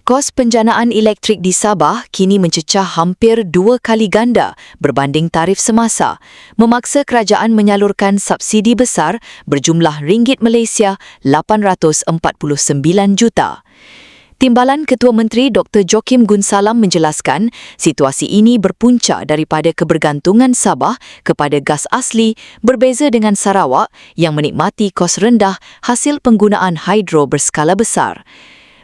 Kos penjanaan elektrik di Sabah kini mencecah hampir 2 kali ganda berbanding tarif semasa, memaksa kerajaan menyalurkan subsidi besar berjumlah ringgit Malaysia 849 juta. Timbalan Ketua Menteri Dr. Joachim Gunsalam menjelaskan situasi ini berpunca daripada kebergantungan Sabah kepada gas asli berbeza dengan Sarawak yang menikmati kos rendah hasil penggunaan hidro berskala besar.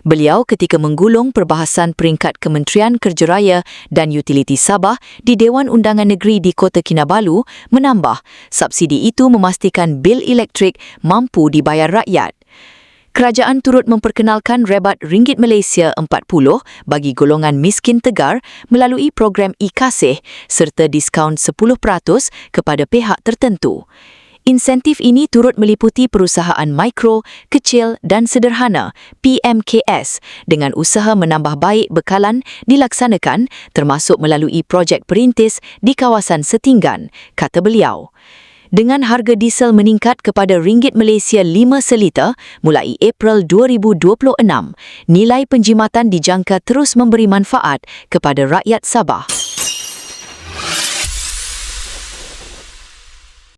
Beliau ketika menggulung perbahasan peringkat Kementerian Kerja Raya dan Utiliti Sabah di Dewan Undangan Negeri di Kota Kinabalu menambah subsidi itu memastikan bil elektrik mampu dibayar rakyat. Kerajaan turut memperkenalkan rebat ringgit Malaysia 40 bagi golongan miskin tegar melalui program e-Kasih serta diskaun 10% kepada pihak tertentu. Insentif ini turut meliputi perusahaan mikro, kecil dan sederhana (PMKS) dengan usaha menambah baik bekalan dilaksanakan termasuk melalui projek perintis di kawasan setinggan, kata beliau. Dengan harga diesel meningkat kepada ringgit Malaysia 5 seliter mulai April 2026, nilai penjimatan dijangka terus memberi manfaat kepada rakyat Sabah.